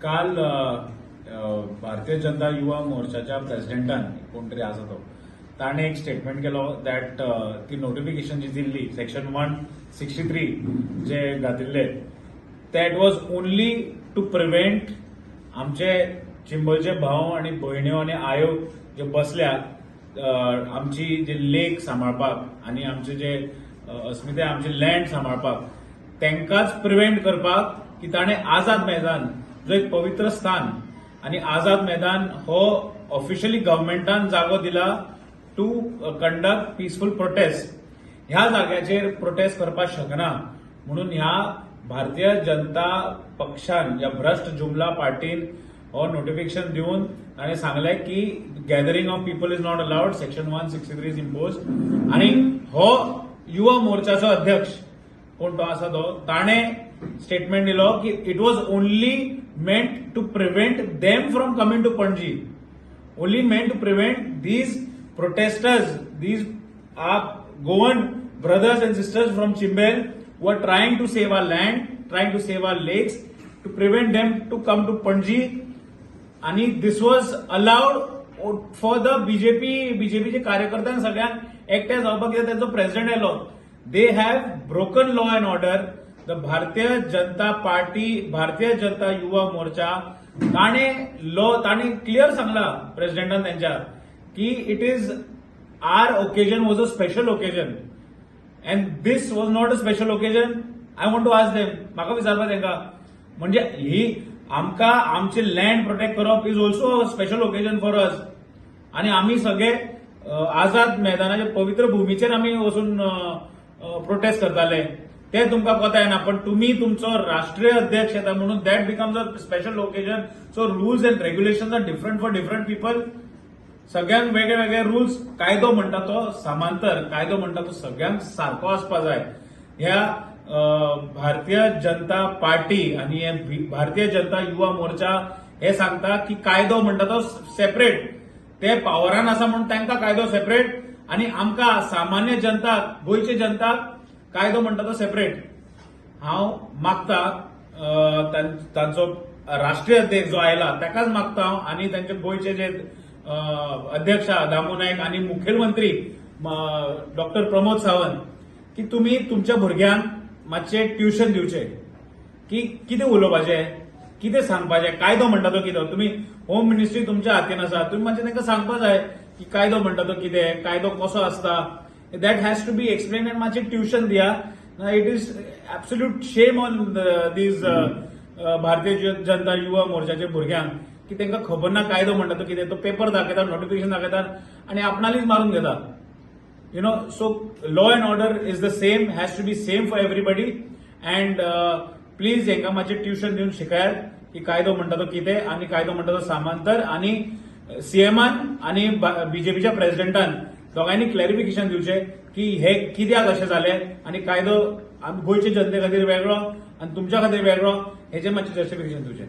काल भारतीय जनता युवा मोर्चाच्या प्रेसिडेंटान कोण तरी आसा तो ताणे एक स्टेटमेंट केलो दॅट ती नोटिफिकेशन जी दिल्ली सेक्शन 163 जे घातिल्ले that was only to prevent आमचे चिंबलचे भाव आणि भयण्यो आणि आयो जे बसल्या आमची जे लेक सांबाळपाक आणि आमचे जे अस्मिताय आमचे लँड सांबाळपाक तांकांच प्रिव्हेंट करपाक की ताणे आझाद मैदान जो एक पवित्र स्थान आणि आझाद मैदान हो ऑफिशियली गव्हर्नमेंटान जागो दिला टू कंडक्ट पीसफुल प्रोटेस्ट. ह्या जाग्याचेर प्रोटेस्ट करपाक शकना म्हणून ह्या भारतीय जनता पक्षान या भ्रष्ट जुमला पार्टीन हो नोटिफिकेशन दिवन ताणे सांगले की gathering of people is not allowed, section 163 is impose. आणि हो युवा मोर्चाचो अध्यक्ष कोण तो आसा तो ताणे स्टेटमेंट दिलो की it was only meant to prevent them from coming to Panaji, only meant to prevent these protesters, these are Goan brothers and sisters from Chimbel who are trying to save our land, trying to save our lakes, to prevent them to come to Panji. And this was allowed for the BJP चे कार्यकर्त्यांक सगळ्यांक एकटे जावपाक कित्याक त्यांचो president आयलो. They have broken law and order. The Bharatiya Janata party, भारतीय जनता युवा मोर्चा ताणे clear सांगला प्रेसिडेंटान त्यांच्या की it is or occasion was a special occasion and this was not a special occasion. I want to ask them, म्हाका विचारपा तांकां म्हणजे ही आमकां आमचे लँड प्रोटेक्ट करप is also a special occasion for us. आणि आमी सगळे आझाद मैदानाच्या पवित्र भूमीचेर आमी वचून प्रोटेस्ट करताले ते तुमकां कोता येना. पण तुम्ही तुमचो राष्ट्रीय अध्यक्ष येता म्हणून that becomes a special occasion. So rules and regulations are different for different people. सगळ्यांक वेगळे वेगळे रूल्स. कायदो म्हणटा तो समांतर, कायदो म्हणटा तो सगळ्यांक सारको आसपा जाय. ह्या भारतीय जनता पार्टी आणि भारतीय जनता युवा मोर्चा हे सांगता की कायदो म्हणटा तो सेपरेट, ते पावरान आसा म्हणून तांकां कायदो सेपरेट आणि आमकां सामान्य जनताक, गोंयचे जनताक कायदो म्हणटा तो सेपरेट. हांव मागता तांचो राष्ट्रीय अध्यक्ष जो आयला ताकाच मागता हांव आणि तांचे गोंयचे जे अध्यक्ष दामू नायक आणि मुखेलमंत्री डॉक्टर प्रमोद सावंत की तुम्ही तुमच्या भुरग्यांक मातशे ट्युशन दिवचे की कितें उलोवपाचें, कितें सांगपाचें, कायदो म्हणटा तो कितें. तुम्ही होम मिनिस्ट्री तुमच्या हातीन आसा, तुम्ही मातशें तांकां सांगपा जाय की कायदो म्हणटा तो कितें, कायदो कसो आसता. That has to be explain and मातशें ट्युशन दिया. It is absolute shame on these Bharatiya Janata युवा मोर्चाच्या भुरग्यांक की तांकां खबर ना कायदो म्हणटा तो कितें. तो पेपर दाखयतात, नोटिफिकेशन दाखयतात आणि आपणालीच मारून घेतात. You know, so law and order is the same, has to be same for everybody. And please हांकां मातशें ट्युशन दिवन शिकायात की कायदो म्हणटा तो कितें आणि कायदो म्हणटा तो समांतर. आणि सीएमान आणि बीजेपीच्या प्रेसिडेंटान दोगांयनी क्लॅरिफिकेशन दिवचें की हे कित्याक अशें जालें आणि कायदो गोंयचे जनते खातीर वेगळो आणि तुमच्या खातीर वेगळो, हेचेर मातशें जस्टिफिकेशन दिवचें.